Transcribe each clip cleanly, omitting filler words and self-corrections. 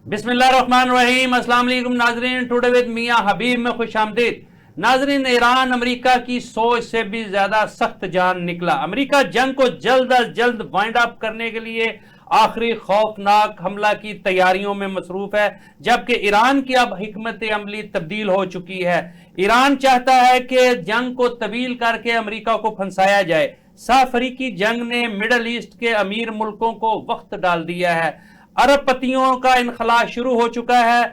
बिस्मिल्लाहिर्रहमानिर्रहीम। अस्सलाम वालेकुम नाजरीन, टुडे विद मियां हबीब में खुश आमदीद। नाजरीन, ईरान अमेरिका की सोच से भी ज्यादा सख्त जान निकला। अमेरिका जंग को जल्द अज जल्द वाइंड अप करने के लिए आखिरी खौफनाक हमला की तैयारियों में मसरूफ है, जबकि ईरान की अब हिकमत अमली तब्दील हो चुकी है। ईरान चाहता है कि जंग को तवील करके अमेरिका को फंसाया जाए। अफ्रीकी जंग ने मिडल ईस्ट के अमीर मुल्कों को वक्त डाल दिया है। अरब पतियों का इनखला शुरू हो चुका है।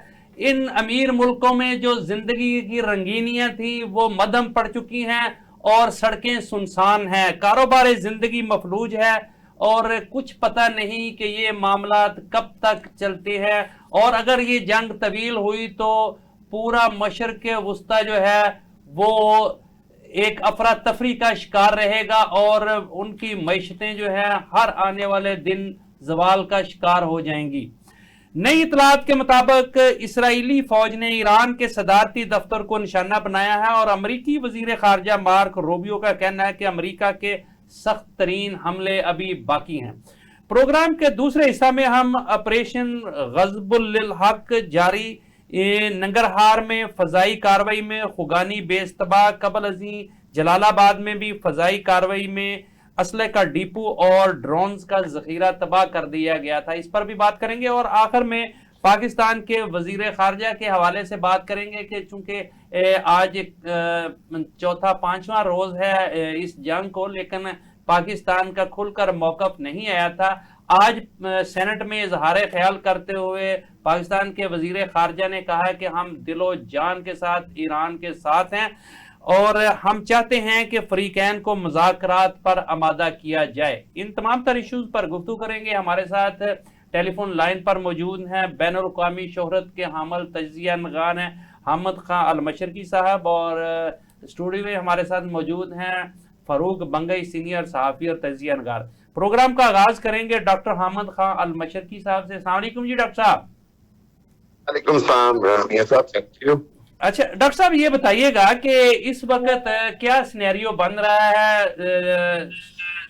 इन अमीर मुल्कों में जो जिंदगी की रंगीनियां थी वो मद्धम पड़ चुकी हैं और सड़कें सुनसान हैं। कारोबार जिंदगी मफलूज है और कुछ पता नहीं कि ये मामलात कब तक चलते हैं, और अगर ये जंग तवील हुई तो पूरा मशरक वस्ता जो है वो एक अफरा तफरी का शिकार रहेगा और उनकी मईशतें जो है हर आने वाले दिन जवाल का शिकार हो जाएंगी। नई इतलात के मुताबिक इसराइली फौज ने ईरान के सदारती दफ्तर को निशाना बनाया है और अमरीकी वजीर खारजा मार्क रूबियो का कहना है कि अमरीका के सख्त तरीन हमले अभी बाकी हैं। प्रोग्राम के दूसरे हिस्सा में हम ऑपरेशन गज़बुल हक जारी नंगरहार में फजाई कार्रवाई में खुगानी बेस तबाह, कबल अजी जलालाबाद में भी फजाई कार्रवाई में असले का डिपो और ड्रोन्स का जखीरा तबाह कर दिया गया था। इस पर भी बात करेंगे और आखिर में पाकिस्तान के वजीर खारजा के हवाले से बात करेंगे कि चूंकि आज चौथा पांचवा रोज है इस जंग को, लेकिन पाकिस्तान का खुलकर मौकफ नहीं आया था। आज सेनेट में इजहार ख्याल करते हुए पाकिस्तान के वजीर खारजा ने कहा कि हम दिलो जान के साथ ईरान के साथ हैं और हम चाहते हैं कि फरीकैन को मुज़ाकरात पर आमादा किया जाए। इन तमाम तर इशूज़ पर गुफ्तगू करेंगे। हमारे साथ टेलीफोन लाइन पर मौजूद हैं बैनुल अक़वामी शोहरत के हामिल तजिया नगार हैं हामिद खां अल मशरकी साहब, और स्टूडियो में हमारे साथ मौजूद हैं फारूक बंगई सीनियर सहाफ़ी और तजिया नगार। प्रोग्राम का आगाज करेंगे डॉक्टर हामिद खां अल मशरकी साहब से। अस्सलाम वालेकुम जी डॉक्टर साहब। वालेकुम सलाम। अच्छा डॉक्टर साहब, ये बताइएगा कि इस वक्त क्या सिनेरियो बन रहा है।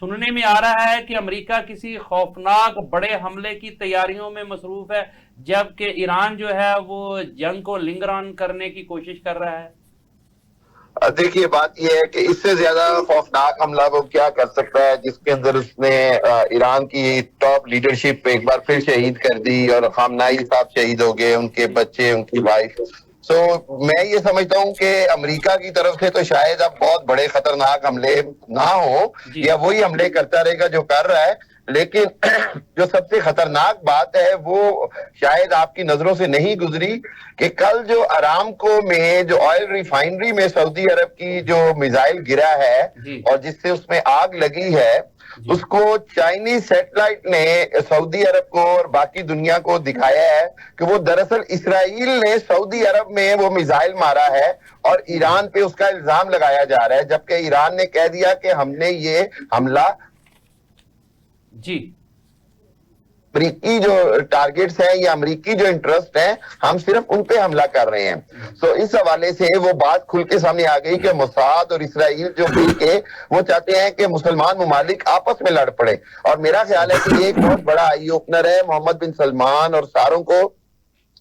सुनने में आ रहा है कि अमेरिका किसी खौफनाक बड़े हमले की तैयारियों में मसरूफ है, जबकि ईरान जो है वो जंग को लिंगर ऑन करने की कोशिश कर रहा है। देखिए, बात यह है कि इससे ज्यादा खौफनाक हमला वो क्या कर सकता है जिसके अंदर उसने ईरान की टॉप लीडरशिप एक बार फिर शहीद कर दी और खामनाई साहब शहीद हो गए, उनके बच्चे, उनकी वाइफ। मैं ये समझता हूँ कि अमेरिका की तरफ से तो शायद अब बहुत बड़े खतरनाक हमले ना हो या वही हमले करता रहेगा जो कर रहा है, लेकिन जो सबसे खतरनाक बात है वो शायद आपकी नजरों से नहीं गुजरी कि कल जो अरामको में जो ऑयल रिफाइनरी में सऊदी अरब की जो मिसाइल गिरा है और जिससे उसमें आग लगी है, उसको चाइनीज सैटेलाइट ने सऊदी अरब को और बाकी दुनिया को दिखाया है कि वो दरअसल इसराइल ने सऊदी अरब में वो मिसाइल मारा है और ईरान पे उसका इल्जाम लगाया जा रहा है, जबकि ईरान ने कह दिया कि हमने ये हमला अमरीकी जो टारगेट्स हैं या अमरीकी जो इंटरेस्ट हैं हम सिर्फ उन पे हमला कर रहे हैं। इस हवाले से वो बात खुल के सामने आ गई कि मोसाद और इसराइल जो मिलके वो चाहते हैं कि मुसलमान ममालिक आपस में लड़ पड़े, और मेरा ख्याल है कि ये एक बहुत बड़ा आई ओपनर है। मोहम्मद बिन सलमान और सारों को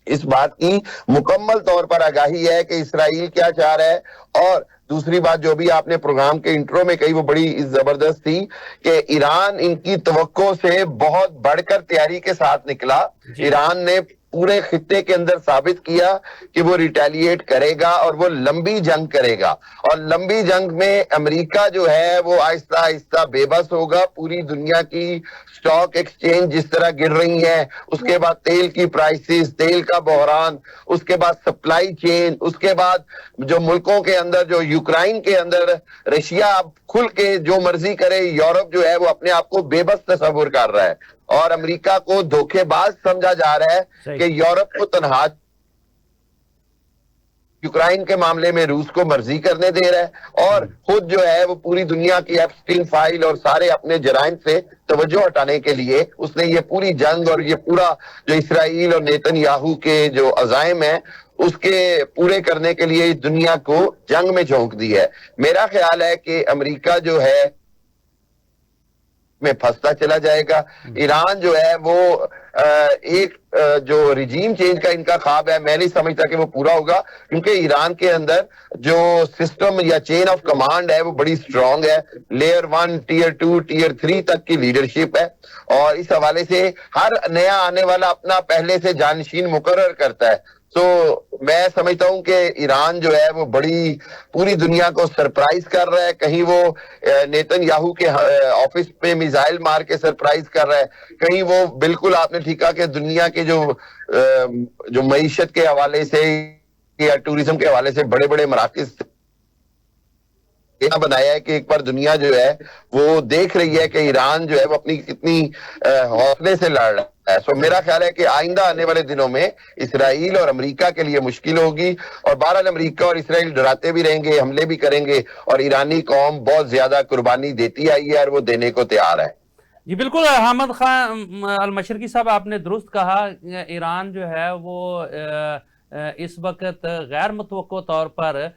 इस बात की मुकम्मल तौर पर आगाही है कि इसराइल क्या चाह रहा है। और दूसरी बात जो भी आपने प्रोग्राम के इंट्रो में कही वो बड़ी जबरदस्त थी कि ईरान इनकी तवक्को से बहुत बढ़कर तैयारी के साथ निकला। ईरान ने पूरे खित्ते के अंदर साबित किया कि वो रिटेलिएट करेगा और वो लंबी जंग करेगा, और लंबी जंग में अमेरिका जो है वो आहिस्ता आहिस्ता बेबस होगा। पूरी दुनिया की स्टॉक एक्सचेंज जिस तरह गिर रही है, उसके बाद तेल की प्राइसेस, तेल का बहरान, उसके बाद सप्लाई चेन, उसके बाद जो मुल्कों के अंदर जो यूक्रेन के अंदर रशिया अब खुल के जो मर्जी करे, यूरोप जो है वो अपने आप को बेबस तस्वुर कर रहा है और अमेरिका को धोखेबाज समझा जा रहा है कि यूरोप को तनहा यूक्रेन के मामले में रूस को मर्जी करने दे रहा है और खुद जो है वो पूरी दुनिया की एप्स्टीन फाइल और सारे अपने जराइम से तवज्जो हटाने के लिए उसने ये पूरी जंग और ये पूरा जो इसराइल और नेतन्याहू के जो अज़ाइम है उसके पूरे करने के लिए दुनिया को जंग में झोंक दी है। मेरा ख्याल है कि अमेरिका जो है में फंसता चला जाएगा। ईरान जो है वो ایک جو ریجیم چینج کا ان کا خواب ہے، میں نہیں سمجھتا کہ وہ پورا ہوگا، کیونکہ ایران کے اندر جو سسٹم یا چین آف کمانڈ ہے وہ بڑی سٹرونگ ہے، لیئر 1 ٹیئر 2 ٹیئر 3 تک کی لیڈرشپ ہے، اور اس حوالے سے ہر نیا آنے والا اپنا پہلے سے جانشین مقرر کرتا ہے. تو میں سمجھتا ہوں کہ ایران جو ہے وہ بڑی پوری دنیا کو سرپرائز کر رہا ہے. کہیں وہ نیتن یاہو کے آفس پہ میزائل مار کے سرپرائز کر رہا ہے، کہیں وہ بالکل آپ نے ٹھیک کہا کہ دنیا کے جو معیشت کے حوالے سے یا ٹورزم کے حوالے سے بڑے بڑے مراکز بنایا ہے کہ ایک بار دنیا جو ہے وہ دیکھ رہی ہے کہ ایران جو ہے وہ اپنی کتنی حوصلے سے لڑ رہا ہے. سو میرا خیال ہے کہ آئندہ آنے والے دنوں میں اسرائیل اور امریکہ کے لیے مشکل ہوگی، اور بہرحال امریکہ اور اسرائیل ڈراتے بھی رہیں گے، حملے بھی کریں گے، اور ایرانی قوم بہت زیادہ قربانی دیتی آئی ہے اور وہ دینے کو تیار ہے. جی بالکل حامد خان المشرقی صاحب، آپ نے درست کہا. ایران جو ہے وہ اس وقت غیر متوقع طور پر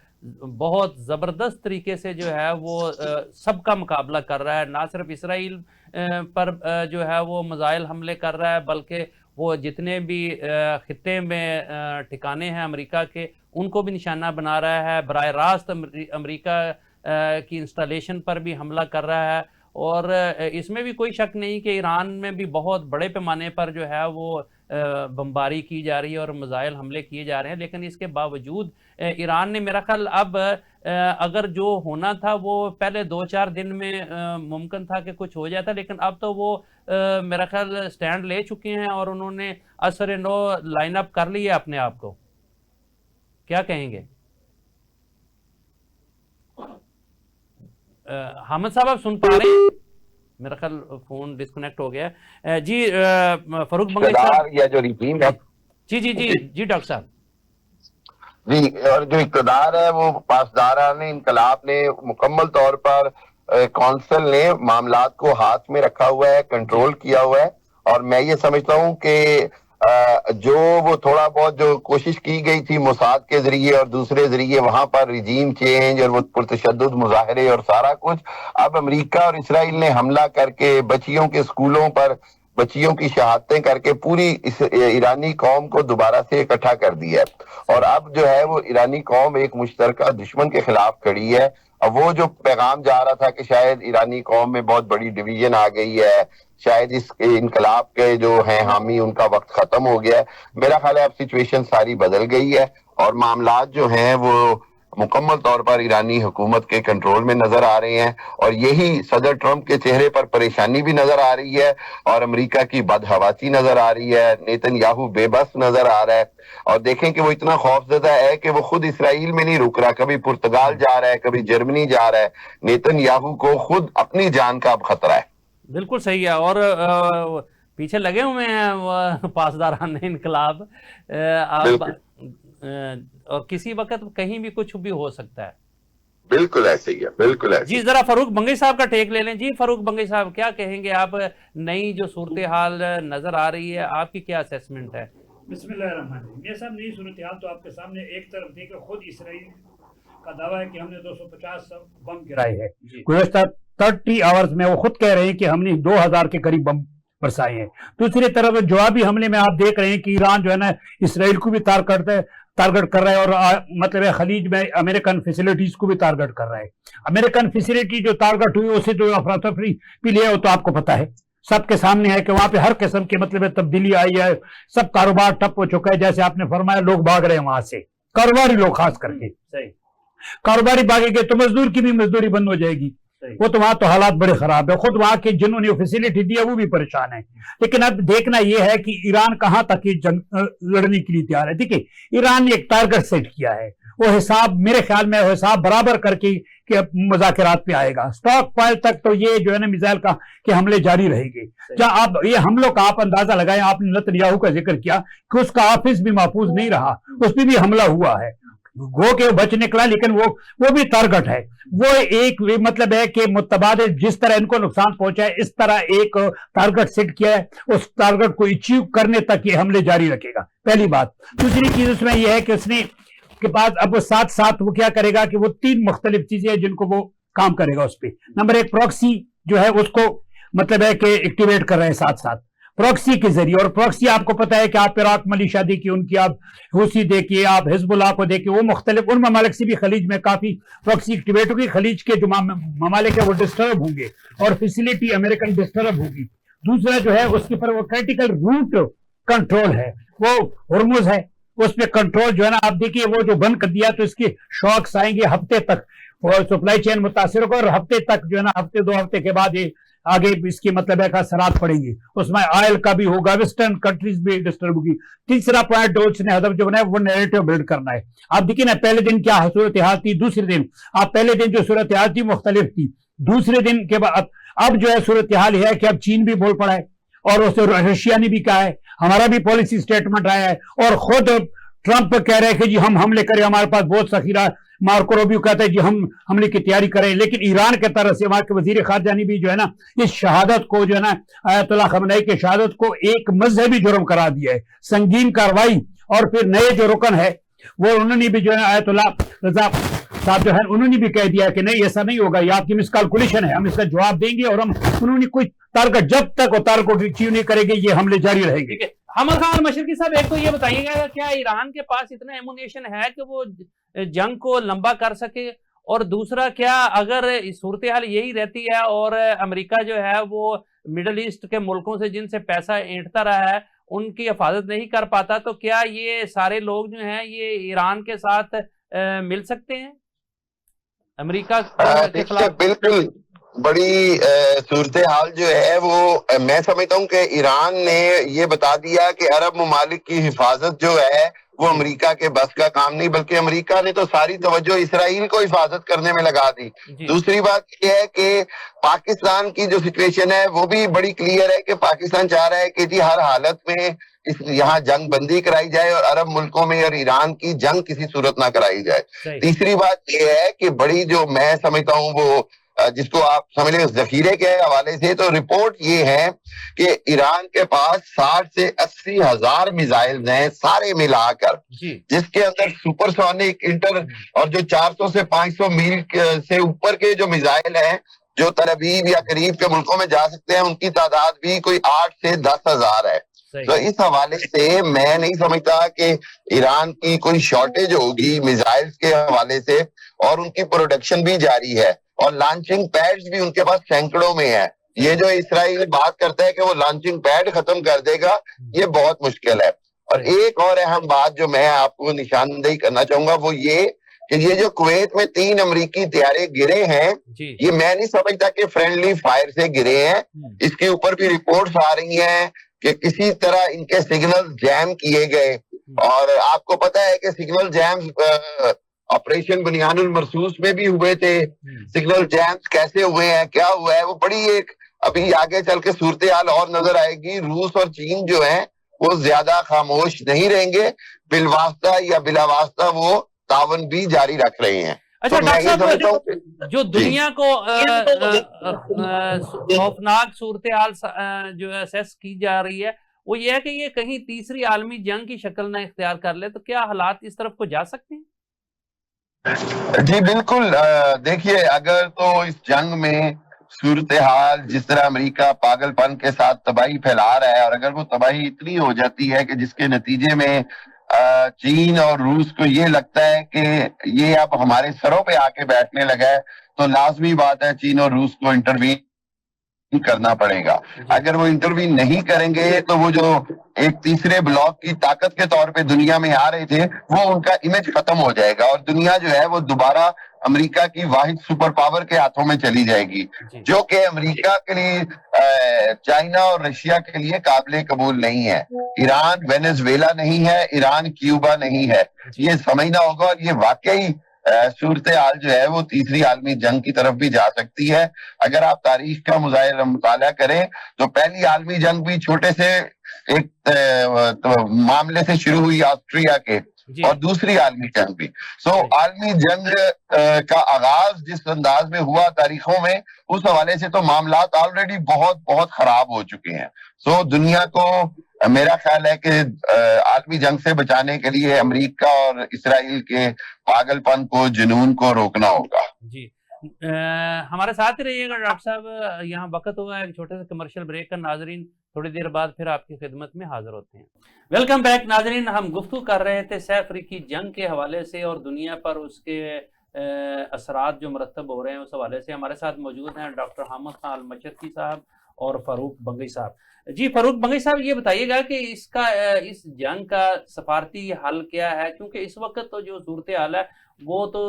بہت زبردست طریقے سے جو ہے وہ سب کا مقابلہ کر رہا ہے. نہ صرف اسرائیل پر جو ہے وہ میزائل حملے کر رہا ہے، بلکہ وہ جتنے بھی خطے میں ٹھکانے ہیں امریکہ کے ان کو بھی نشانہ بنا رہا ہے. براہ راست امریکہ کی انسٹالیشن پر بھی حملہ کر رہا ہے، اور اس میں بھی کوئی شک نہیں کہ ایران میں بھی بہت بڑے پیمانے پر جو ہے وہ بمباری کی جا رہی ہے اور میزائل حملے کیے جا رہے ہیں. لیکن اس کے باوجود ایران نے میرا خیال اب اگر جو ہونا تھا وہ پہلے 2-4 دن میں ممکن تھا کہ کچھ ہو جاتا، لیکن اب تو وہ میرا خیال سٹینڈ لے چکے ہیں اور انہوں نے اثر نو لائن اپ کر لی ہے اپنے آپ کو. کیا کہیں گے حامد صاحب؟ آپ سن پا رہے ہیں؟ میرا خیال فون ڈسکنیکٹ ہو گیا ہے. جی فاروق بنگئی صاحب. یا جو ریجیم ہے، جی جی جی جی ڈاکٹر صاحب. جی، اور جو اقتدار ہے وہ پاسداران انقلاب نے مکمل طور پر کونسل نے معاملات کو ہاتھ میں رکھا ہوا ہے، کنٹرول کیا ہوا ہے. اور میں یہ سمجھتا ہوں کہ جو وہ تھوڑا بہت جو کوشش کی گئی تھی موساد کے ذریعے اور دوسرے ذریعے وہاں پر ریجیم چینج اور وہ پرتشدد مظاہرے اور سارا کچھ، اب امریکہ اور اسرائیل نے حملہ کر کے بچیوں کے اسکولوں پر بچیوں کی شہادتیں کر کے پوری ایرانی قوم کو دوبارہ سے اکٹھا کر دیا ہے. اور اب جو ہے وہ ایرانی قوم ایک مشترکہ دشمن کے خلاف کھڑی ہے. اب وہ جو پیغام جا رہا تھا کہ شاید ایرانی قوم میں بہت بڑی ڈویژن آ گئی ہے، شاید اس انقلاب کے جو ہیں حامی ان کا وقت ختم ہو گیا ہے، میرا خیال ہے اب سچویشن ساری بدل گئی ہے اور معاملات جو ہیں وہ مکمل طور پر ایرانی حکومت کے کنٹرول میں نظر آ رہے ہیں. اور یہی صدر ٹرمپ کے چہرے پر پریشانی بھی نظر آ رہی ہے، اور امریکہ کی بدحواسی نظر آ رہی ہے، نیتن یاہو بے بس نظر آ رہا ہے. اور دیکھیں کہ وہ اتنا خوفزدہ ہے کہ وہ خود اسرائیل میں نہیں رک رہا، کبھی پرتگال جا رہا ہے، کبھی جرمنی جا رہا ہے. نیتن یاہو کو خود اپنی جان کا اب خطرہ ہے. بالکل صحیح ہے. اور پیچھے لگے ہوئے ہیں پاسداران انقلاب، اور کسی وقت کہیں بھی کچھ بھی ہو سکتا ہے. بالکل ایسے ہی ہے، بالکل ایسے. جی ذرا فاروق بنگئی صاحب کا ٹیک لے لیں. جی فاروق بنگئی صاحب، کیا کہیں گے آپ؟ نئی جو صورتحال نظر آ رہی ہے، آپ کی کیا اسیسمنٹ ہے؟ بسم اللہ الرحمن الرحیم. یہ سب نئی صورتحال تو آپ کے سامنے ایک طرف تھی کہ خود اسرائیل کا دعویٰ ہے کہ ہم نے 250 بم گرائے ہیں. گزشتہ 30 آورز میں وہ خود کہہ رہے ہیں کہ ہم نے 2000 کے قریب بم برسائے ہیں. دوسری طرف جوابی حملے میں آپ دیکھ رہے ہیں کہ ایران جو ہے نا اسرائیل کو بھی ٹارگٹ کر رہا ہے، اور مطلب خلیج میں امریکن فیسلٹیز کو بھی ٹارگٹ کر رہا ہے. امریکن فیسلٹی جو ٹارگٹ ہوئی اسے جو افراتفری بھی لیا، وہ تو آپ کو پتا ہے، سب کے سامنے ہے کہ وہاں پہ ہر قسم کی مطلب تبدیلی آئی ہے. سب کاروبار ٹھپ ہو چکا ہے، جیسے آپ نے فرمایا لوگ بھاگ رہے ہیں وہاں سے، کاروباری لوگ خاص کر کے. کاروباری بھاگے گے تو مزدور کی بھی مزدوری بند ہو جائے گی. وہ تو وہاں تو حالات بڑے خراب ہے، خود وہاں کے جنہوں نے فیسلٹی دی ہے وہ بھی پریشان ہیں. لیکن اب دیکھنا یہ ہے کہ ایران کہاں تک یہ جنگ لڑنے کے لیے تیار ہے. دیکھیں ایران نے ایک ٹارگٹ سیٹ کیا ہے، وہ حساب میرے خیال میں وہ حساب برابر کر کے کہ مذاکرات پہ آئے گا. سٹاک پائل تک تو یہ جو ہے نا میزائل کا کہ حملے جاری رہیں گے. کیا آپ یہ حملوں کا آپ اندازہ لگائیں؟ آپ نے نیتن یاہو کا ذکر کیا کہ اس کا آفس بھی محفوظ نہیں رہا، اس پہ بھی حملہ ہوا ہے. گو کہ بچ نکلا، لیکن وہ بھی ٹارگٹ ہے. وہ ایک مطلب ہے کہ متبادل جس طرح ان کو نقصان پہنچا ہے اس طرح ایک ٹارگٹ سیٹ کیا ہے، اس ٹارگٹ کو اچیو کرنے تک یہ حملے جاری رکھے گا. پہلی بات. دوسری چیز اس میں یہ ہے کہ اس نے کے بعد اب وہ ساتھ وہ کیا کرے گا کہ وہ 3 مختلف چیزیں ہیں جن کو وہ کام کرے گا اس پہ. نمبر 1 پراکسی جو ہے اس کو مطلب ہے کہ ایکٹیویٹ کر رہے ہیں. ساتھ प्रॉक्सी के जरिए, और प्रॉक्सी आपको पता है कि आप इराक मलिशा देखिए उनकी, आप हुसी देखिए, आप हिजबुल्लाह को देखिए, वो मुख्तलिफ उन ममालिक से भी खलीज में काफी प्रॉक्सी एक्टिवेट होगी, खलीज के जो ममालिक है वो डिस्टर्ब होंगे और फैसिलिटी अमेरिकन डिस्टर्ब होगी। दूसरा जो है उसके ऊपर वो क्रिटिकल रूट कंट्रोल है, वो हुर्मुज है, उस पर कंट्रोल जो है ना, आप देखिए वो जो बंद कर दिया तो इसके शॉक्स आएंगे हफ्ते तक, और सप्लाई चेन मुतासिर होगा, और हफ्ते तक जो है ना, हफ्ते 2 हफ्ते के बाद ये आगे इसकी मतलब है का असरात पड़ेंगे, उसमें ऑयल का भी होगा, वेस्टर्न कंट्रीज भी डिस्टर्ब होगी। तीसरा पॉइंट उसने हदफ जो बनाया वो नैरेटिव बिल्ड करना है। आप देखिए ना पहले दिन क्या सूरत हाल थी, दूसरे दिन आप पहले दिन जो सूरत हाल थी मुख्तलिफ थी, दूसरे दिन के बाद अब जो है सूरत हाल है कि अब चीन भी बोल पड़ा है, और उसे रशिया ने भी कहा है, हमारा भी पॉलिसी स्टेटमेंट आया है, और खुद ट्रंप कह रहे हैं कि जी हम हमले करें, हमारे पास बहुत जखीरा, मार्को रूबियो कहता है जी हम हमले की तैयारी करें। लेकिन ईरान के तरफ से वहां के वजीर खारजा ने भी जो है ना इस शहादत को जो है ना आयतुल्लाह खमनई के शहादत को एक मजहबी जुर्म करार दिया है, संगीन कार्रवाई। और फिर नए जो रुकन है वो उन्होंने भी जो है आयतुल्लाह रजा साहब जो है उन्होंने भी कह दिया कि नहीं ऐसा नहीं होगा, ये आपकी मिसकैलकुलेशन है, हम इसका जवाब देंगे, और हम उन्होंने कोई तारका जब तक वो तारको अचीव नहीं करेंगे ये हमले जारी रहेंगे। हमर खान मशरकी साहब, एक तो ये बताइएगा क्या ईरान के पास इतना एमुनेशन है कि वो जंग को लंबा कर सके, और दूसरा क्या अगर सूरत हाल यही रहती है और अमेरिका जो है वो मिडल ईस्ट के मुल्कों से जिनसे पैसा ऐंठता रहा है उनकी हिफाजत नहीं कर पाता, तो क्या ये सारे लोग जो हैं ये ईरान के साथ मिल सकते हैं अमेरिका के खिलाफ? बिल्कुल बड़ी सूरत हाल जो है वो मैं समझता हूँ कि ईरान ने ये बता दिया कि अरब ममालिक की हिफाजत जो है वो अमेरिका के बस का काम नहीं, बल्कि अमेरिका ने तो सारी तवज्जो इसराइल को हिफाजत करने में लगा दी। दूसरी बात यह है कि पाकिस्तान की जो सिचुएशन है वो भी बड़ी क्लियर है कि पाकिस्तान चाह रहा है कि जी हर हालत में इस यहाँ जंग बंदी कराई जाए और अरब मुल्कों में और ईरान की जंग किसी सूरत ना कराई जाए। तीसरी बात यह है कि बड़ी जो मैं समझता हूँ वो जिसको आप समझ लें जखीरे के हवाले से, तो रिपोर्ट ये है कि ईरान के पास 60 से 80 हजार मिसाइल हैं सारे मिलाकर, जिसके अंदर सुपरसोनिक इंटर और जो 400 से 500 मील से ऊपर के जो मिसाइल हैं जो तरबीब या करीब के मुल्कों में जा सकते हैं उनकी तादाद भी कोई 8 से 10 हजार है। तो इस हवाले से मैं नहीं समझता कि ईरान की कोई शॉर्टेज होगी मिसाइल्स के हवाले से, और उनकी प्रोडक्शन भी जारी है और लॉन्चिंग पैड्स भी उनके पास सैकड़ों में है। ये जो इसराइल बात करता है कि वो लॉन्चिंग पैड खत्म कर देगा, ये बहुत मुश्किल है। और एक और अहम बात जो मैं आपको निशानदेही करना चाहूंगा वो ये कि ये जो कुवैत में 3 अमेरिकी तैयारे गिरे हैं, ये मैं नहीं समझता कि फ्रेंडली फायर से गिरे हैं। इसके ऊपर भी रिपोर्ट्स आ रही हैं कि किसी तरह इनके सिग्नल जैम किए गए, और आपको पता है कि सिग्नल जैम ऑपरेशन बुनियानुल मरसूस में भी हुए थे। सिग्नल जैम्स कैसे हुए हैं, क्या हुआ है, वो बड़ी एक अभी आगे चल के सूरत हाल और नजर आएगी। रूस और चीन जो है वो ज्यादा खामोश नहीं रहेंगे, बिलवास्ता या बिलावास्ता वो तावन भी जारी रख रहे हैं। अच्छा तो डॉक्टर साहब, जो दुनिया को खौफनाक सूरत हाल जो असेस की जा रही है वो ये है कि ये कहीं तीसरी आलमी जंग की शक्ल न इख्तियार कर ले, तो क्या हालात इस तरफ को जा सकते हैं? जी बिल्कुल, देखिए अगर तो इस जंग में सूरत हाल जिस तरह अमेरिका पागलपन के साथ तबाही फैला रहा है, और अगर वो तबाही इतनी हो जाती है कि जिसके नतीजे में चीन और रूस को ये लगता है कि ये अब हमारे सरों पे आके बैठने लगा है, तो लाजमी बात है चीन और रूस को इंटरवीन करना पड़ेगा। अगर वो इंटरवीन नहीं करेंगे तो वो जो एक तीसरे ब्लॉक की ताकत के तौर पे दुनिया में आ रहे थे वो उनका इमेज खत्म हो जाएगा, और दुनिया जो है वो दोबारा अमेरिका की वाहिद सुपर पावर के हाथों में चली जाएगी, जो कि अमेरिका के लिए, चाइना और रशिया के लिए काबिल कबूल नहीं है। ईरान वेनेजुएला नहीं है, ईरान क्यूबा नहीं है, ये समझना होगा। और ये वाकई सूरत हाल जो है वो तीसरी आलमी जंग की तरफ भी जा सकती है। अगर आप तारीख का मुताला करें तो पहली आलमी जंग भी छोटे से एक मामले से शुरू हुई ऑस्ट्रिया के, और दूसरी आलमी जंग भी। आलमी जंग का आगाज जिस अंदाज में हुआ तारीखों में, उस हवाले से तो मामलात ऑलरेडी बहुत बहुत खराब हो चुके हैं। दुनिया को मेरा ख्याल है कि आलमी जंग से बचाने के लिए अमेरिका और इसराइल के पागलपन को, जुनून को रोकना होगा। जी हमारे साथ ही रहिएगा डॉक्टर साहब, यहाँ वक्त हुआ है एक छोटे से कमर्शियल ब्रेक का। नाजरीन थोड़ी देर बाद फिर आपकी खिदमत में हाजिर होते हैं। वेलकम बैक नाजरीन, हम गुफ्तगू कर रहे थे सह अफ्रीकी जंग के हवाले से और दुनिया पर उसके असरात जो मरतब हो रहे हैं उस हवाले से। हमारे साथ मौजूद हैं डॉक्टर हामिद खान अल-मचरकी साहब और फारूक बंगई साहब। जी फारूक बंगई साहब, ये बताइएगा कि इस जंग का सफारती हल क्या है, क्योंकि इस वक्त तो जो सूरत हाल है वो तो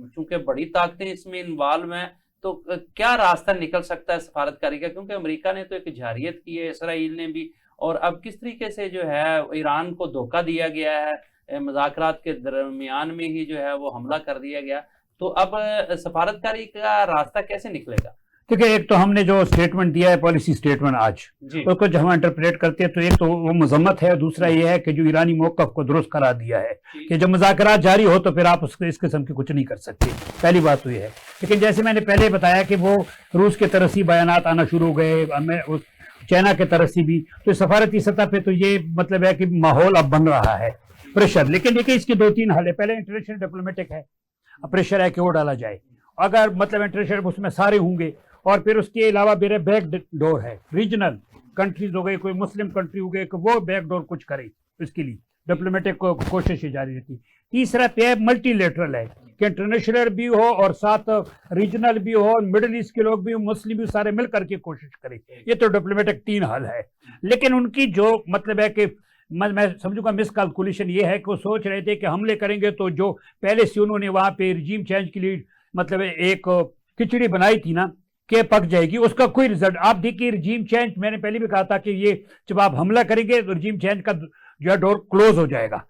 चूंकि बड़ी ताकतें इसमें इन्वॉल्व हैं, तो क्या रास्ता निकल सकता है सफारतकारी का, क्योंकि अमेरिका ने तो एक जारियत की है, इसराइल ने भी, और अब किस तरीके से जो है ईरान को धोखा दिया गया है, मुज़ाकरात के दरमियान में ही जो है वो हमला कर दिया गया, तो अब सफारतकारी का रास्ता कैसे निकलेगा? देखिए, एक तो हमने जो स्टेटमेंट दिया है, पॉलिसी स्टेटमेंट आज, उसको जब हम इंटरप्रेट करते हैं तो एक तो वो मजम्मत है, दूसरा ये है कि जो ईरानी मौक़िफ़ को दुरुस्त करा दिया है कि जब मुज़ाकरात जारी हो तो फिर आप उसको इस किस्म की कुछ नहीं कर सकते। पहली बात तो ये है। लेकिन जैसे मैंने पहले बताया कि वो रूस के तरफ से बयानात आना शुरू हो गए, चाइना के तरफ से भी, तो सफारती सतह पे तो ये मतलब है कि माहौल अब बन रहा है, प्रेशर। लेकिन देखिए, इसके 2-3 हल है। पहले इंटरनेशनल डिप्लोमेटिक है, प्रेशर है कि वो डाला जाए, अगर मतलब इंटरनेशनल उसमें सारे होंगे, और फिर उसके अलावा मेरे बैक डोर है, रीजनल कंट्रीज हो गए, कोई मुस्लिम कंट्री हो गए, कि वो बैक डोर कुछ करे, इसके लिए डिप्लोमेटिक कोशिश जारी रहती। तीसरा पे मल्टीलेटरल है कि इंटरनेशनल भी हो और साथ रीजनल भी हो, मिडिल ईस्ट के लोग भी, मुस्लिम भी, सारे मिल करके कोशिश करें। ये तो डिप्लोमेटिक 3 हल है। लेकिन उनकी जो मतलब है कि मैं समझूंगा मिसकैलकुलेशन ये है कि वो सोच रहे थे कि हमले करेंगे तो जो पहले से उन्होंने वहाँ पे रिजीम चेंज के लिए मतलब एक खिचड़ी बनाई थी ना कि पक जाएगी, उसका कोई रिजल्ट। आप देखिए, रिजीम चेंज, मैंने पहले भी कहा था कि ये जब आप हमला करेंगे तो रिजीम चेंज का जो है डोर क्लोज हो जाएगा।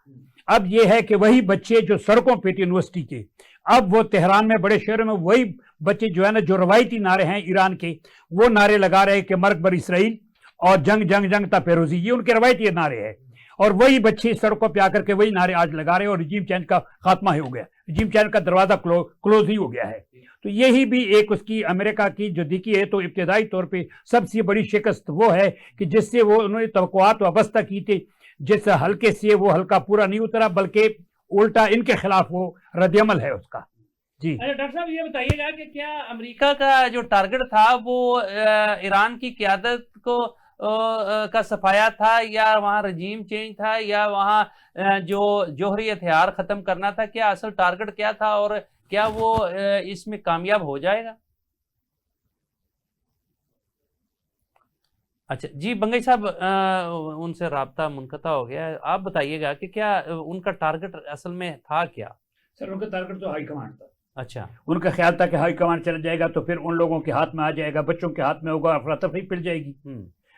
अब ये है कि वही बच्चे जो सड़कों पे थे यूनिवर्सिटी के, अब वो तेहरान में, बड़े शहरों में, वही बच्चे जो है ना, जो रवायती नारे हैं ईरान के, वो नारे लगा रहे हैं कि मर्ग बर इसराइल और जंग जंग जंग ता पेरोजी, ये उनके रवायती नारे हैं। और वही बच्चे सड़कों पे आकर के वही नारे आज लगा रहे हैं, और रिजीम चेंज का खात्मा ही हो गया, रिजीम चेंज का दरवाजा क्लोज ही हो गया है। तो यही भी एक उसकी अमेरिका की जो दिखी है, तो इब्तदाई तौर पे सबसे बड़ी शिकस्त वो है कि जिससे वो उन्होंने तवक्कुआत वाबस्ता की थी, जिस हल्के से वो हल्का पूरा नहीं उतरा, बल्कि उल्टा इनके खिलाफ वो रद्दअमल है उसका। जी अच्छा डॉक्टर साहब, ये बताइएगा कि क्या अमेरिका का जो टारगेट था वो ईरान की क़यादत को का सफाया था, या वहाँ रजीम चेंज था, या वहाँ जो जोहरी हथियार ख़त्म करना था? क्या असल टारगेट क्या था और क्या वो इसमें कामयाब हो जाएगा? अच्छा जी बंगई साहब, उनसे राब्ता मुनक़ता हो गया है। आप बताइएगा कि क्या उनका टारगेट असल में था क्या? सर, उनका टारगेट तो हाई कमांड था। अच्छा, उनका ख्याल था कि हाई कमांड चला जाएगा तो फिर उन लोगों के हाथ में आ जाएगा, बच्चों के हाथ में होगा, अफरा तफरी पिल जाएगी।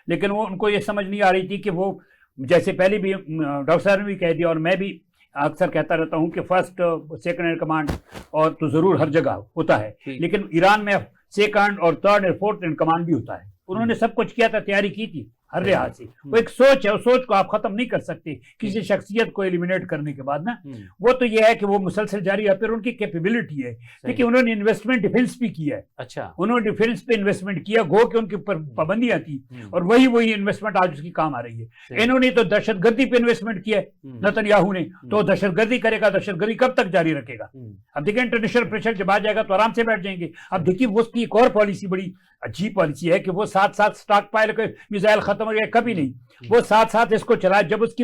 लेकिन वो उनको ये समझ नहीं आ रही थी कि वो, जैसे पहले भी डॉक्टर साहब ने भी कह दिया और मैं भी अक्सर कहता रहता हूँ कि फर्स्ट सेकंड इन कमांड और तो ज़रूर हर जगह होता है, लेकिन ईरान में सेकंड और थर्ड और फोर्थ इन कमांड भी होता है। उन्होंने सब कुछ किया था, तैयारी की थी हर लिहाज से। वो एक सोच है, उस सोच को आप खत्म नहीं कर सकते किसी शख्सियत को एलिमिनेट करने के बाद ना। वो तो ये है कि वो मुसलसल जारी है, फिर उनकी कैपेबिलिटी है। देखिए, उन्होंने इन्वेस्टमेंट डिफेंस भी किया है। अच्छा, उन्होंने डिफेंस पे इन्वेस्टमेंट किया, गो के उनके ऊपर पाबंदियां थी, और वही इन्वेस्टमेंट आज उसकी काम आ रही है। इन्होंने तो दहशतगर्दी पे इन्वेस्टमेंट किया है नेतन्याहू ने, तो दहशतगर्दी करेगा, दहशतगर्दी कब तक जारी रखेगा? अब देखिए, इंटरनेशनल प्रेशर जब आ जाएगा तो आराम से बैठ जाएंगे। अब देखिए, वो उसकी एक और पॉलिसी, बड़ी अजीब पॉलिसी है कि वो साथ साथ स्टॉक पाइल के मिसाइल खत्म हो गए, कभी नहीं, वो साथ साथ इसको चलाए। जब उसकी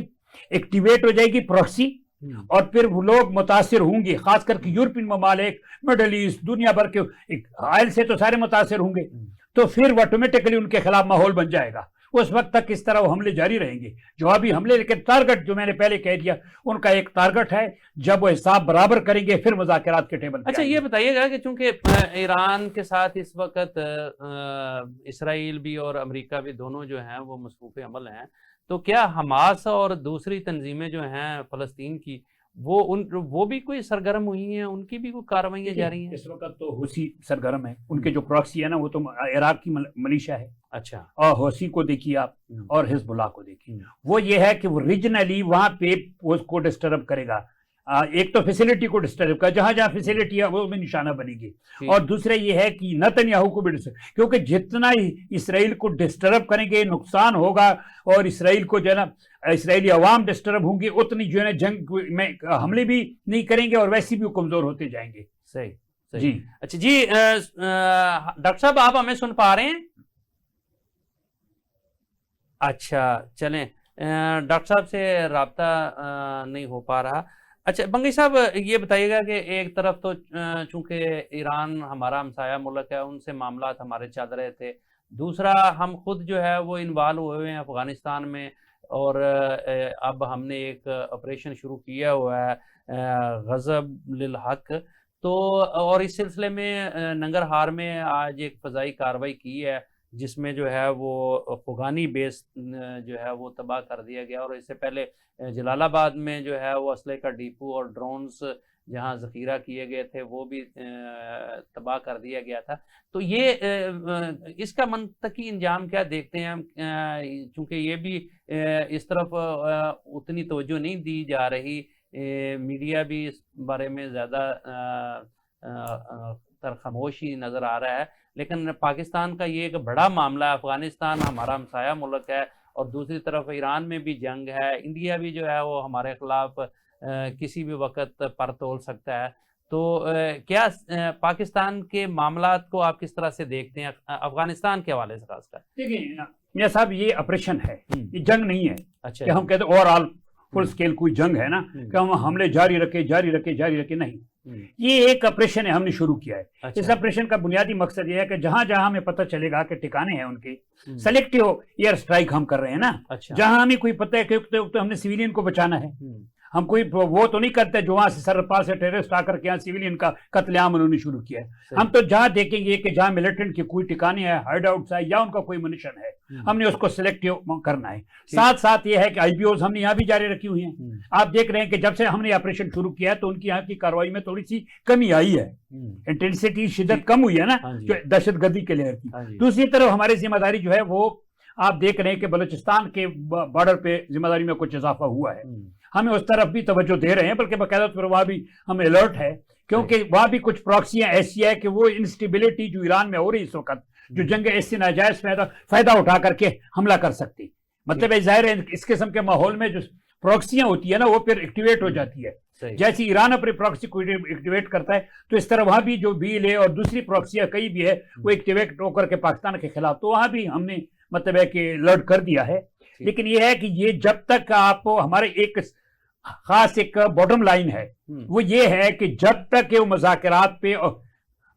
एक्टिवेट हो जाएगी प्रॉक्सी, और फिर वो लोग मुतासिर होंगे, खास करके यूरोपियन ममालिक, मिडल ईस्ट, दुनिया भर के आयल से तो सारे मुतासिर होंगे, तो फिर वो ऑटोमेटिकली उनके खिलाफ माहौल बन जाएगा। उस वक्त तक इस तरह वो हमले जारी रहेंगे, जवाबी हमले। लेकिन टारगेट जो मैंने पहले कह दिया, उनका एक टारगेट है, जब वो हिसाब बराबर करेंगे फिर मुज़ाकरात के टेबल पे। अच्छा, ये बताइएगा कि चूंकि ईरान के साथ इस वक्त इसराइल भी और अमेरिका भी दोनों जो हैं वो मसरूफ़ अमल हैं, तो क्या हमास और दूसरी तंजीमें जो हैं फ़लस्तीन की, वो भी कोई सरगर्म हुई हैं, उनकी भी कोई कार्रवाइयाँ जारी हैं? इस वक्त तो हुसी सरगर्म है, उनके जो प्रॉक्सी है ना, वो तो इराक की मलीशिया है। अच्छा, और हुसी को देखिए आप, और हिजबुल्लाह को देखिए। वो ये है कि वो रीजनली वहाँ पे उसको डिस्टर्ब करेगा। एक तो फैसिलिटी को डिस्टर्ब कर, जहां जहां फैसिलिटी है वो भी निशाना बनेगी, और दूसरा ये है कि नेतन्याहू को भी डिस्टर्ब, क्योंकि जितना ही इसराइल को डिस्टर्ब करेंगे नुकसान होगा, और इसराइल को जो है ना, इसराइली अवाम डिस्टर्ब होंगे, उतनी जो है ना जंग में हमले भी नहीं करेंगे और वैसे भी वो कमजोर होते जाएंगे। सही جی اچھا جی ڈاکٹر صاحب آپ ہمیں سن پا رہے ہیں؟ اچھا چلیں ڈاکٹر صاحب سے رابطہ نہیں ہو پا رہا. اچھا بنگی صاحب یہ بتائیے گا کہ ایک طرف تو چونکہ ایران ہمارا ہمسایہ ملک ہے، ان سے معاملات ہمارے چل رہے تھے، دوسرا ہم خود جو ہے وہ انوالو ہوئے ہیں افغانستان میں، اور اب ہم نے ایک آپریشن شروع کیا ہوا ہے غضب للحق، تو اور اس سلسلے میں ننگرہار میں آج ایک فضائی کارروائی کی ہے جس میں جو ہے وہ خوگانی بیس جو ہے وہ تباہ کر دیا گیا، اور اس سے پہلے جلال آباد میں جو ہے وہ اسلحے کا ڈیپو اور ڈرونز جہاں ذخیرہ کیے گئے تھے وہ بھی تباہ کر دیا گیا تھا. تو یہ اس کا منطقی انجام کیا دیکھتے ہیں؟ چونکہ یہ بھی اس طرف اتنی توجہ نہیں دی جا رہی، میڈیا بھی اس بارے میں زیادہ تر خاموشی نظر آ رہا ہے، لیکن پاکستان کا یہ ایک بڑا معاملہ ہے، افغانستان ہمارا ہمسایہ ملک ہے، اور دوسری طرف ایران میں بھی جنگ ہے، انڈیا بھی جو ہے وہ ہمارے خلاف کسی بھی وقت پر تول سکتا ہے. تو کیا پاکستان کے معاملات کو آپ کس طرح سے دیکھتے ہیں افغانستان کے حوالے سے خاص کر؟ دیکھیں میاں صاحب، یہ آپریشن ہے، یہ جنگ نہیں ہے. اچھا کہ ہم کہتے ہیں اوور آل فل سکیل کوئی جنگ ہے نا کہ ہم حملے جاری رکھے، نہیں. یہ ایک آپریشن ہے، ہم نے شروع کیا ہے. اس آپریشن کا بنیادی مقصد یہ ہے کہ جہاں جہاں ہمیں پتہ چلے گا کہ ٹھکانے ہیں ان کے، سلیکٹیو ایئر سٹرائک ہم کر رہے ہیں نا. جہاں ہمیں کوئی پتہ ہے کہ ہم نے سویلین کو بچانا ہے، ہم کوئی وہ تو نہیں کرتے جو وہاں سے سرپا سے ٹیررسٹ آ کر کے یہاں سویلین کا قتل عام انہوں نے شروع کیا ہے. ہم تو جہاں دیکھیں گے کہ جہاں ملیٹنٹ کے کوئی ٹھکانے ہیں، ہائیڈ آؤٹس ہے، یا ان کا کوئی منشن ہے، ہم نے اس کو سلیکٹیو کرنا ہے. ساتھ ساتھ یہ ہے کہ آئی بی اوز ہم نے یہاں بھی جاری رکھی ہوئی ہیں. آپ دیکھ رہے ہیں کہ جب سے ہم نے آپریشن شروع کیا ہے تو ان کی یہاں کی کارروائی میں تھوڑی سی کمی آئی ہے، انٹینسٹی شدت کم ہوئی ہے نا جو دہشت گردی کے لہر کی. دوسری طرف ہماری ذمہ داری جو ہے وہ آپ دیکھ رہے ہیں کہ بلوچستان کے بارڈر پہ ذمہ داری میں کچھ اضافہ ہوا ہے. ہمیں اس طرف بھی توجہ دے رہے ہیں، بلکہ باقاعدہ پر وہاں بھی ہم الرٹ ہے، کیونکہ وہاں بھی کچھ پراکسیاں ایسی ہے کہ وہ انسٹیبلٹی جو ایران میں ہو رہی اس وقت، جو جنگ اس سے ناجائز فائدہ اٹھا کر کے حملہ کر سکتی. مطلب ظاہر ہے اس قسم کے ماحول میں جو پراکسیاں ہوتی ہیں نا وہ پھر ایکٹیویٹ ہو جاتی ہے. جیسے ایران اپنی پراکسی کو ایکٹیویٹ کرتا ہے تو اس طرح وہاں بھی جو بیل ہے اور دوسری پراکسیاں کئی بھی ہے وہ ایکٹیویٹ ہو کر کے پاکستان کے خلاف، تو وہاں بھی ہم نے مطلب ہے کہ الرٹ کر دیا ہے. لیکن یہ ہے کہ یہ جب تک آپ ہمارے ایک خاص ایک باٹم لائن ہے وہ یہ ہے کہ جب تک وہ مذاکرات پہ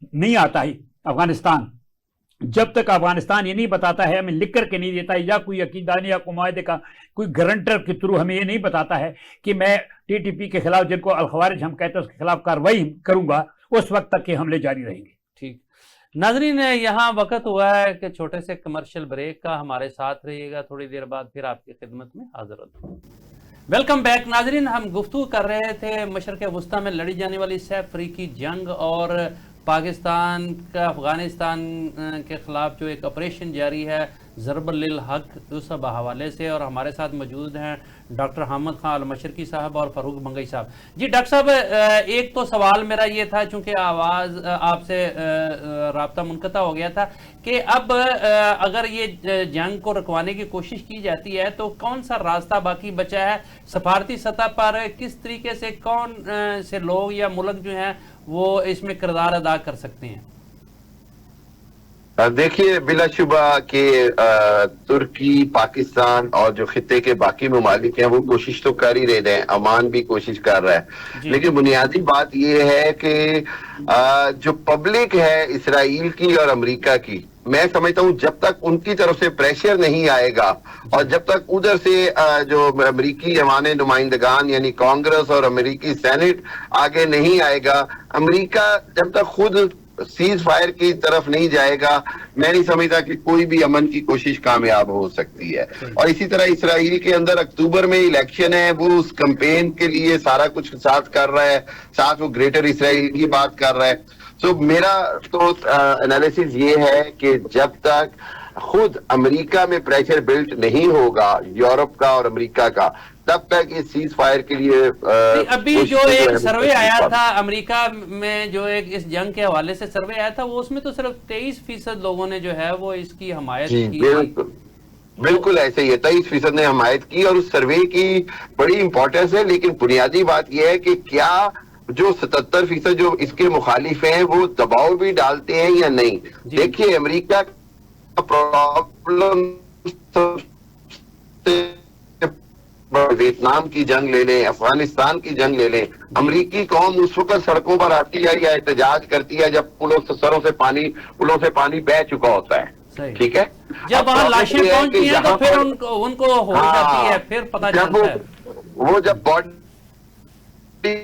نہیں آتا ہے افغانستان، جب تک افغانستان یہ نہیں بتاتا ہے، ہمیں لکھ کر کے نہیں دیتا ہے، یا کوئی عقیدانی یا کوئی معاہدے کا کوئی گارنٹر کے تھرو ہمیں یہ نہیں بتاتا ہے کہ میں ٹی ٹی پی کے خلاف، جن کو الخوارج ہم کہتے ہیں، اس کے خلاف کارروائی کروں گا، اس وقت تک کہ حملے جاری رہیں گے. ٹھیک ناظرین، یہاں وقت ہوا ہے کہ چھوٹے سے کمرشل بریک کا، ہمارے ساتھ رہیے گا، تھوڑی دیر بعد پھر آپ کی خدمت میں حاضر ہوتا ہوں. ویلکم بیک ناظرین، ہم گفتگو کر رہے تھے مشرق وسطیٰ میں لڑی جانے والی سہ افریقی جنگ اور پاکستان کا افغانستان کے خلاف جو ایک آپریشن جاری ہے ضرب للحق، اس حوالے سے. اور ہمارے ساتھ موجود ہیں ڈاکٹر حامد خان المشرقی صاحب اور فاروق بنگئی صاحب. جی ڈاکٹر صاحب، ایک تو سوال میرا یہ تھا، چونکہ آواز آپ سے رابطہ منقطع ہو گیا تھا، کہ اب اگر یہ جنگ کو رکوانے کی کوشش کی جاتی ہے تو کون سا راستہ باقی بچا ہے سفارتی سطح پر؟ کس طریقے سے کون سے لوگ یا ملک جو ہیں وہ اس میں کردار ادا کر سکتے ہیں؟ دیکھیے، بلا شبہ کہ ترکی، پاکستان اور جو خطے کے باقی ممالک ہیں وہ کوشش تو کر ہی رہے ہیں، امان بھی کوشش کر رہا ہے، لیکن بنیادی بات یہ ہے کہ جو پبلک ہے اسرائیل کی اور امریکہ کی، میں سمجھتا ہوں جب تک ان کی طرف سے پریشر نہیں آئے گا اور جب تک ادھر سے جو امریکی ایوان نمائندگان یعنی کانگریس اور امریکی سینٹ آگے نہیں آئے گا، امریکہ جب تک خود سیز فائر کی طرف نہیں جائے گا، میں نہیں سمجھتا کہ کوئی بھی امن کی کوشش کامیاب ہو سکتی ہے. اور اسی طرح اسرائیل کے اندر اکتوبر میں الیکشن ہے، وہ اس کمپین کے لیے سارا کچھ ساتھ کر رہا ہے، ساتھ وہ گریٹر اسرائیل کی بات کر رہا ہے. تو میرا تو انالیسس یہ ہے کہ جب تک خود امریکہ میں پریشر بلٹ نہیں ہوگا، یورپ کا اور امریکہ کا، تب تک اس سیز فائر کے لیے ابھی جو ایک سروے آیا تھا امریکہ میں، جو ایک اس جنگ کے حوالے سے سروے آیا تھا، وہ اس میں تو صرف 23% لوگوں نے جو ہے وہ اس کی حمایت کی. بالکل ایسے ہی ہے، 23% نے حمایت کی، اور اس سروے کی بڑی امپورٹنس ہے. لیکن بنیادی بات یہ ہے کہ کیا جو 77% جو اس کے مخالف ہیں وہ دباؤ بھی ڈالتے ہیں یا نہیں. دیکھیے امریکہ کا پرابلم ویتنام کی جنگ لے لیں, افغانستان کی جنگ لے لیں, امریکی قوم اس وقت سڑکوں پر آتی ہے یا احتجاج کرتی ہے جب پلوں سے پانی بہہ چکا ہوتا ہے, ٹھیک ہے, جب وہاں لاشیں پہنچتی ہیں تو پھر ان کو ہو جاتی ہے, پھر پتہ چلتا ہے وہ جب باڈی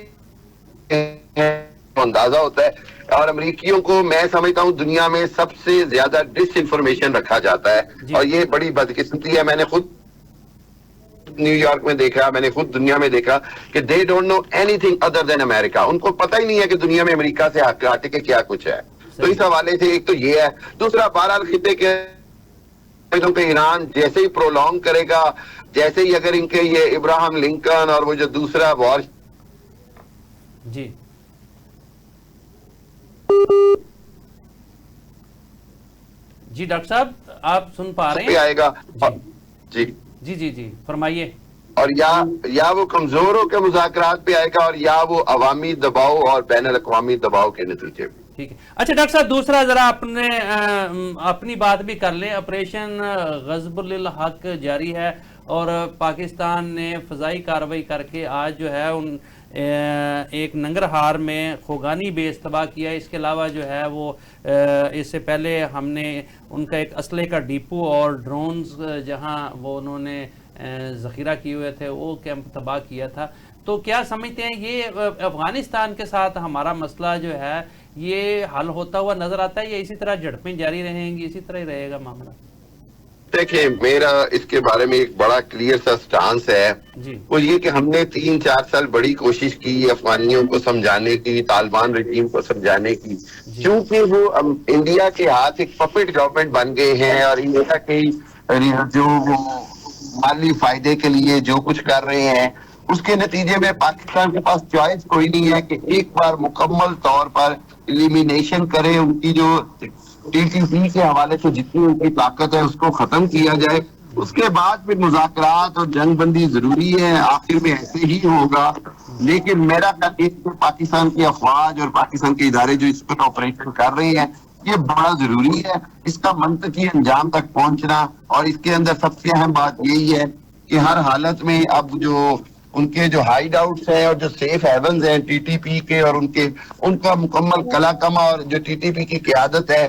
اندازہ ہوتا ہے. اور امریکیوں کو میں سمجھتا ہوں دنیا میں سب سے زیادہ ڈس انفارمیشن رکھا جاتا ہے, اور یہ بڑی بدقسمتی ہے. میں نے خود نیو یارک میں دیکھا, میں نے خود دنیا میں دیکھا کہ they don't know anything other than امریکہ. ان کو پتہ ہی نہیں ہے کہ دنیا میں امریکہ سے ہٹے کے کیا کچھ ہے. تو اس حوالے سے ایک تو یہ ہے. دوسرا بہرحال خطے کے پہ ایران جیسے ہی پرولونگ کرے گا, جیسے ہی اگر ان کے یہ ابراہم لنکن اور وہ جو دوسرا وار جی ڈاکٹر صاحب آپ سن پا رہے ہیں آئے گا جی جی جی جی فرمائیے. اور یا وہ کمزوروں کے مذاکرات پہ آئے گا اور یا وہ عوامی دباؤ اور بین الاقوامی دباؤ کے نتیجے میں. ٹھیک ہے. اچھا ڈاکٹر صاحب دوسرا ذرا اپنی بات بھی کر لیں. آپریشن غضب للحق جاری ہے اور پاکستان نے فضائی کارروائی کر کے آج جو ہے ایک ننگرہار میں خوگانی بیس تباہ کیا. اس کے علاوہ جو ہے وہ اس سے پہلے ہم نے ان کا ایک اسلحے کا ڈیپو اور ڈرونز جہاں وہ انہوں نے ذخیرہ کیے ہوئے تھے وہ کیمپ تباہ کیا تھا. تو کیا سمجھتے ہیں یہ افغانستان کے ساتھ ہمارا مسئلہ جو ہے یہ حل ہوتا ہوا نظر آتا ہے یا اسی طرح جھڑپیں جاری رہیں گی, اسی طرح ہی رہے گا معاملہ؟ دیکھیں میرا اس کے بارے میں ایک بڑا کلیئر سا سٹانس ہے, وہ یہ کہ ہم نے 3-4 سال بڑی کوشش کی افغانیوں کو سمجھانے کی, طالبان رجیم کو سمجھانے کی, کیونکہ وہ انڈیا کے ہاتھ ایک پپٹ گورنمنٹ بن گئے ہیں اور انڈیا کے جو مالی فائدے کے لیے جو کچھ کر رہے ہیں اس کے نتیجے میں پاکستان کے پاس چوائس کوئی نہیں ہے کہ ایک بار مکمل طور پر ایلیمینیشن کرے, ان کی جو ٹی ٹی پی کے حوالے سے جتنی ان کی طاقت ہے اس کو ختم کیا جائے. اس کے بعد پھر مذاکرات اور جنگ بندی ضروری ہے, آخر میں ایسے ہی ہوگا. لیکن میرا خیال پاکستان کی افواج اور پاکستان کے ادارے جو اس پر آپریشن کر رہے ہیں یہ بڑا ضروری ہے اس کا منطقی انجام تک پہنچنا. اور اس کے اندر سب سے اہم بات یہی ہے کہ ہر حالت میں اب جو ان کے جو ہائیڈ آؤٹس ہیں اور جو سیف ہیونز ہیں ٹی ٹی پی کے اور ان کا مکمل کلا کما, اور جو ٹی ٹی پی کی قیادت ہے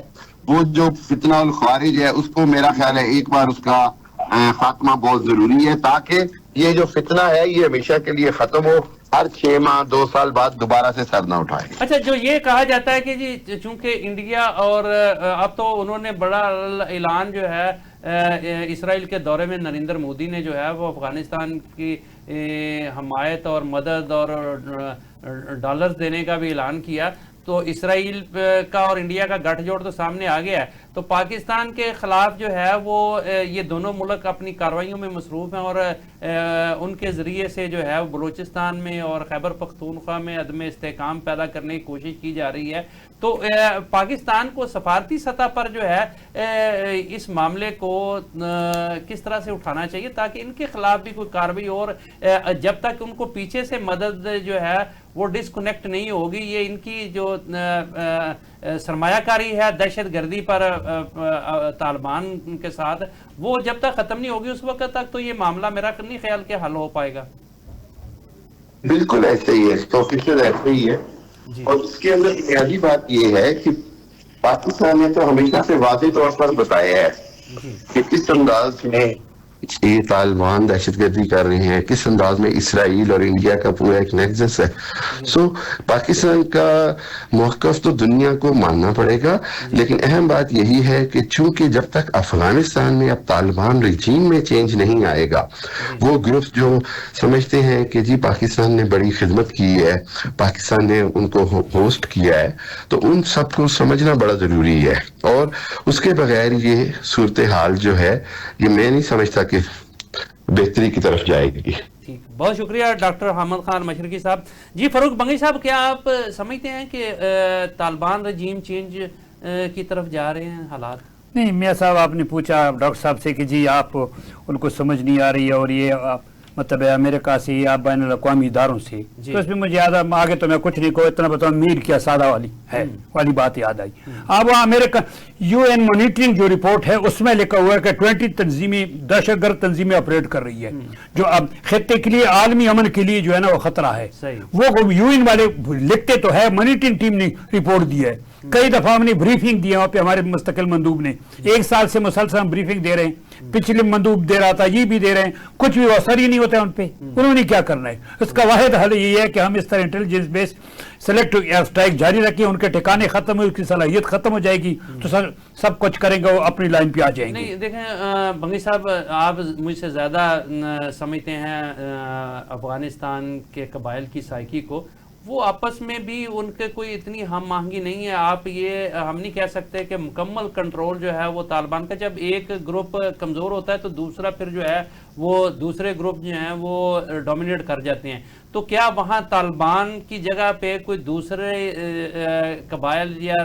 وہ جو فتنہ الخوارج ہے اس کو میرا خیال ہے ایک بار اس کا خاتمہ بہت ضروری ہے تاکہ یہ جو فتنہ ہے یہ ہمیشہ کے لیے ختم ہو, ہر 6 ماہ 2 سال بعد دوبارہ سے سر نہ اٹھائے. اچھا جو یہ کہا جاتا ہے کہ جی چونکہ انڈیا اور اب تو انہوں نے بڑا اعلان جو ہے اسرائیل کے دورے میں نریندر مودی نے جو ہے وہ افغانستان کی حمایت اور مدد اور ڈالرز دینے کا بھی اعلان کیا, تو اسرائیل کا اور انڈیا کا گٹھ جوڑ تو سامنے آ گیا ہے. تو پاکستان کے خلاف جو ہے وہ یہ دونوں ملک اپنی کارروائیوں میں مصروف ہیں اور ان کے ذریعے سے جو ہے وہ بلوچستان میں اور خیبر پختونخوا میں عدم استحکام پیدا کرنے کی کوشش کی جا رہی ہے. تو پاکستان کو سفارتی سطح پر جو ہے اس معاملے کو کس طرح سے اٹھانا چاہیے تاکہ ان کے خلاف بھی کوئی کارروائی, اور جب تک ان کو پیچھے سے مدد جو ہے وہ ڈسکنیکٹ نہیں ہوگی, یہ ان کی جو سرمایہ کاری ہے دہشت گردی پر طالبان کے ساتھ وہ جب تک ختم نہیں ہوگی اس وقت تک تو یہ معاملہ میرا نہیں خیال کہ حل ہو پائے گا. بالکل ایسے ہی ہے, پروفیسر ایسے ہی ہے. اور اس کے اندر بنیادی بات یہ ہے کہ پاکستان نے تو ہمیشہ سے واضح طور پر بتایا ہے کہ کس انداز میں یہ طالبان دہشت گردی کر رہے ہیں, کس انداز میں اسرائیل اور انڈیا کا پورا ایک نیکسس ہے. سو پاکستان کا موقف تو دنیا کو ماننا پڑے گا, لیکن اہم بات یہی ہے کہ چونکہ جب تک افغانستان میں اب طالبان رجیم میں چینج نہیں آئے گا, وہ گروپس جو سمجھتے ہیں کہ جی پاکستان نے بڑی خدمت کی ہے, پاکستان نے ان کو ہوسٹ کیا ہے, تو ان سب کو سمجھنا بڑا ضروری ہے. اور اس کے بغیر یہ صورتحال جو ہے یہ میں نہیں سمجھتا کہ بہتری کی طرف جائے گی. ٹھیک, بہت شکریہ ڈاکٹر حامد خان مشرقی صاحب. جی فاروق بنگی صاحب, کیا آپ سمجھتے ہیں کہ طالبان رجیم چینج کی طرف جا رہے ہیں حالات؟ نہیں میاں صاحب, آپ نے پوچھا ڈاکٹر صاحب سے کہ جی آپ ان کو سمجھ نہیں آ رہی ہے اور یہ मतलब अमेरिका से या बैन अवी इदारों से, तो इसमें मुझे याद आगे तो मैं कुछ नहीं कहूँ, इतना बताऊँ मीर क्या सादा वाली है वाली बात याद आई। अब वहाँ अमेरिका UN मॉनिटरिंग जो रिपोर्ट है उसमें लिखा हुआ है कि 20 तंजीमें दहशतगर्द तंजीमें ऑपरेट कर रही है, जो अब खत्ते के लिए आलमी अमन के लिए जो है ना वो खतरा है। वो UN वाले लिखते तो है, मॉनिटरिंग टीम ने रिपोर्ट दी है, कई दफा हमने ब्रीफिंग दी है वहाँ पे, हमारे मुस्तकिल मंदूब ने 1 साल से मुसलसल हम ब्रीफिंग दे रहे हैं, पिछले मंदूब दे रहा था, ये भी दे रहे हैं, कुछ भी असर ही नहीं होता है उन पे। उन्होंने क्या करना है? इसका वाहिद हल ये है कि हम इस तरह intelligence based selective air strike जारी रखें, उनके ठिकाने खत्म हो, उसकी सलाहियत खत्म हो जाएगी तो सब कुछ करेंगे, वो अपनी लाइन पे आ जाएंगे। नहीं देखें बंगी साहब, आप मुझसे ज़्यादा समझते हैं अफगानिस्तान के कबाइल की साइकी को, वो आपस में भी उनके कोई इतनी हम आहंगी नहीं है। आप ये हम नहीं कह सकते कि मुकम्मल कंट्रोल जो है वो तालिबान का, जब एक ग्रुप कमज़ोर होता है तो दूसरा फिर जो है वो दूसरे ग्रुप जो हैं वो डोमिनेट कर जाते हैं। तो क्या वहाँ तालिबान की जगह पे कोई दूसरे कबाइल या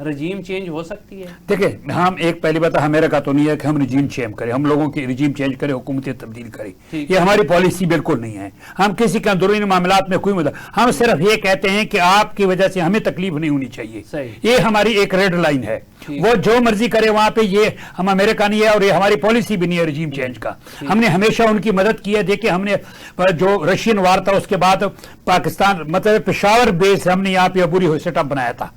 रजीम चेंज हो सकती है? देखिए, हम एक पहली बात अमेरिका तो नहीं है कि हम रजीम चेंज करें, हम लोगों की रजीम चेंज करें, हुकूमतें तब्दील करें, ये हमारी पॉलिसी बिल्कुल नहीं है। हम किसी के अंदरूनी मामलात में कोई मुद्दा, हम सिर्फ ये कहते हैं कि आपकी वजह से हमें तकलीफ नहीं होनी चाहिए, ये हमारी एक रेड लाइन है। वो जो मर्जी करे वहां पे, ये हम अमेरिका नहीं है और ये हमारी पॉलिसी भी नहीं है रजीम चेंज का। हमने हमेशा उनकी मदद की है। देखिए, हमने जो रशियन वार था उसके बाद पाकिस्तान मतलब पेशावर बेस हमने यहाँ पे अबूरी सेटअप बनाया था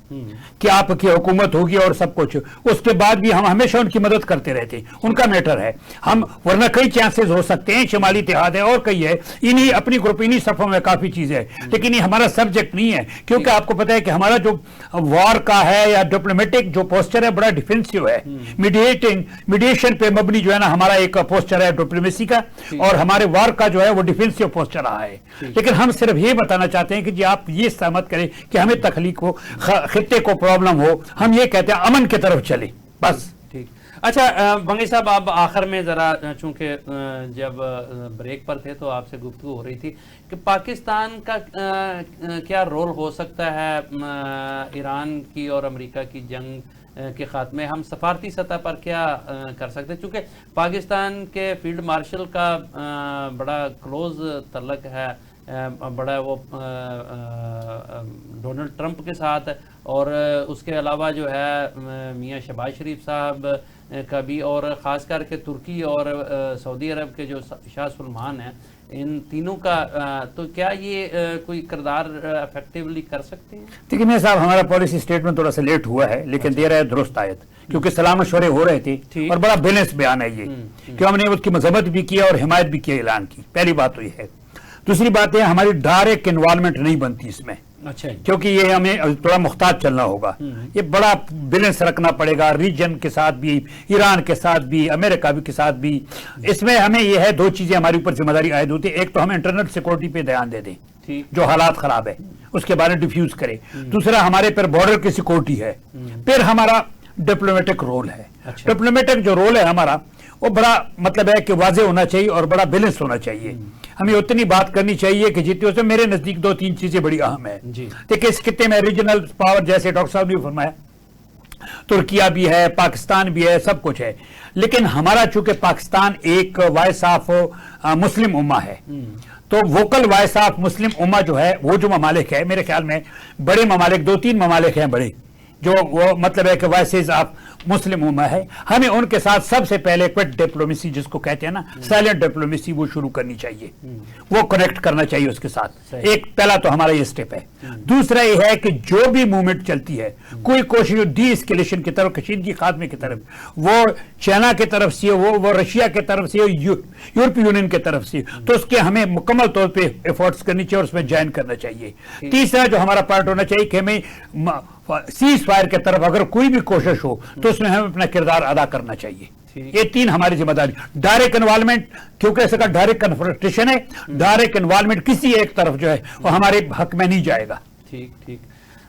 कि आपकी हुकूमत होगी और सब कुछ, उसके बाद भी हम हमेशा उनकी मदद करते रहते, उनका मैटर है हम, वरना कई चांसेस हो सकते हैं, शमाली इत्तेहाद है और कई है, इन्हीं अपनी ग्रुप इन्हीं सफों में काफी चीजें है, लेकिन ये हमारा सब्जेक्ट नहीं है, क्योंकि आपको पता है कि हमारा जो वॉर का है या डिप्लोमेटिक जो पोस्चर है बड़ा डिफेंसिव है, मीडिएशन पे मबनी जो है ना हमारा एक पोस्चर है डिप्लोमेसी का, और हमारे वॉर का जो है वो डिफेंसिव पोस्चर रहा है। लेकिन हम सिर्फ ये बताना चाहते हैं कि जी आप ये सहमत करें कि हमें तकलीफ हो, खित्ते को प्रॉब्लम हो, हम ये कहते हैं अमन की तरफ चले, बस। ठीक। अच्छा बंगी साहब, आप आखिर में ज़रा, चूँकि जब ब्रेक पर थे तो आपसे गुफ्तगू हो रही थी कि पाकिस्तान का क्या रोल हो सकता है ईरान की और अमेरिका की जंग के खात्मे, हम सफारती सतह पर क्या कर सकते हैं? चूँकि पाकिस्तान के फील्ड मार्शल का बड़ा क्लोज तल्लक है, बड़ा वो डोनाल्ड ट्रंप के साथ, और उसके अलावा जो है मियाँ शहबाज शरीफ साहब का भी, और ख़ास करके तुर्की और सऊदी अरब के जो शाह सलमान हैं, इन तीनों का, तो क्या ये कोई किरदार इफेक्टिवली कर सकते हैं? देखिए मेरे साहब, हमारा पॉलिसी स्टेटमेंट थोड़ा सा लेट हुआ है, लेकिन दे रहा है दुरुस्त आयत, क्योंकि सलाह मशवरे हो रहे थे और बड़ा बैलेंस बयान है ये, कि हमने उसकी मजम्मत भी किया और हिमायत भी किया, ऐलान की। पहली बात तो ये है। दूसरी बात है, हमारी डायरेक्ट इन्वॉल्वमेंट नहीं बनती इसमें, अच्छा, क्योंकि ये हमें थोड़ा मुख्तात चलना होगा, ये बड़ा बैलेंस रखना पड़ेगा रीजन के साथ भी, ईरान के साथ भी, अमेरिका भी के साथ भी। इसमें हमें ये है, दो चीजें हमारे ऊपर जिम्मेदारी आयद होती है। एक तो हम इंटरनल सिक्योरिटी पे ध्यान दे दें, जो हालात खराब है उसके बारे में डिफ्यूज करें। दूसरा, हमारे पर बॉर्डर की सिक्योरिटी है। फिर हमारा डिप्लोमेटिक रोल है। डिप्लोमेटिक जो रोल है हमारा, वो बड़ा मतलब है कि वाजे होना चाहिए और बड़ा बैलेंस होना चाहिए। हमें उतनी बात करनी चाहिए कि जितनी उसमें मेरे नजदीक 2-3 चीजें बड़ी अहम है। देखिए, इस खित्ते में रीजनल पावर, जैसे डॉक्टर साहब ने फरमाया, तुर्किया भी है, पाकिस्तान भी है, सब कुछ है, लेकिन हमारा चूंकि पाकिस्तान एक वॉइस ऑफ मुस्लिम उम्मा है, तो वोकल वॉइस ऑफ मुस्लिम उम्मा जो है, वो जो ममालिक है, मेरे ख्याल में बड़े ममालिक 2-3 ममालिक हैं बड़े, जो वो मतलब है कि वॉइसेज ऑफ मुस्लिम उम्मा है, हमें उनके साथ सबसे पहले क्विट डिप्लोमेसी जिसको कहते हैं ना, साइलेंट डिप्लोमेसी, वो शुरू करनी चाहिए, वो कनेक्ट करना चाहिए उसके साथ। एक पहला तो हमारा ये स्टेप है। दूसरा ये है कि जो भी मूवमेंट चलती है, कोई कोशिश डी एस्केलेशन की तरफ, कशीदगी खात्मे की तरफ, वो चाइना की तरफ से, वो रशिया की तरफ से, यूरोपीय यूनियन की तरफ से, तो उसके हमें मुकम्मल तौर पर एफर्ट्स करनी चाहिए और उसमें ज्वाइन करना चाहिए। तीसरा जो हमारा पार्ट होना चाहिए कि हमें सीज फायर की तरफ अगर कोई भी कोशिश हो तो उसमें हमें अपना किरदार अदा करना चाहिए। ये 3 हमारी जिम्मेदारी। डायरेक्ट इन्वॉल्वमेंट, क्योंकि इसका डायरेक्ट कन्फ्रंटेशन है, डायरेक्ट इन्वॉल्वमेंट किसी एक तरफ जो है वो हमारे हक में नहीं जाएगा। ठीक।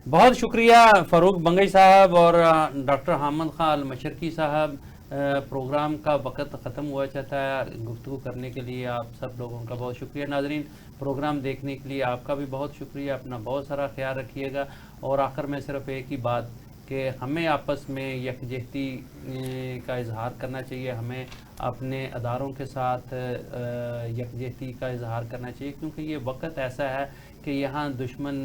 बहुत शुक्रिया फ़ारूक बंगई साहब और डॉक्टर हामिद खां अल मशरकी साहब। प्रोग्राम का वक़्त ख़त्म हुआ चाहता है, गुफ्तगू करने के लिए आप सब लोगों का बहुत शुक्रिया। नाज़रीन, प्रोग्राम देखने के लिए आपका भी बहुत शुक्रिया। अपना बहुत सारा ख्याल रखिएगा। और आखिर में सिर्फ एक ही बात کہ ہمیں آپس میں یکجہتی کا اظہار کرنا چاہیے، ہمیں اپنے اداروں کے ساتھ یکجہتی کا اظہار کرنا چاہیے، کیونکہ یہ وقت ایسا ہے کہ یہاں دشمن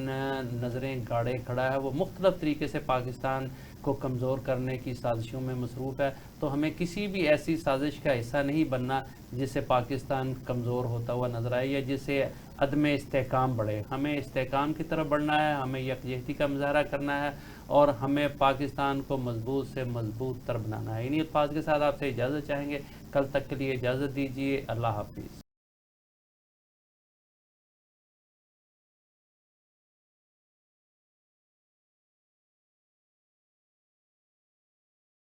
نظریں گاڑے کھڑا ہے، وہ مختلف طریقے سے پاکستان کو کمزور کرنے کی سازشوں میں مصروف ہے، تو ہمیں کسی بھی ایسی سازش کا حصہ نہیں بننا جس سے پاکستان کمزور ہوتا ہوا نظر آئے یا جس سے عدم استحکام بڑھے۔ ہمیں استحکام کی طرف بڑھنا ہے، ہمیں یکجہتی کا مظاہرہ کرنا ہے اور ہمیں پاکستان کو مضبوط سے مضبوط تر بنانا ہے۔ انہی الفاظ کے ساتھ آپ سے اجازت چاہیں گے، کل تک کے لیے اجازت دیجیے، اللہ حافظ۔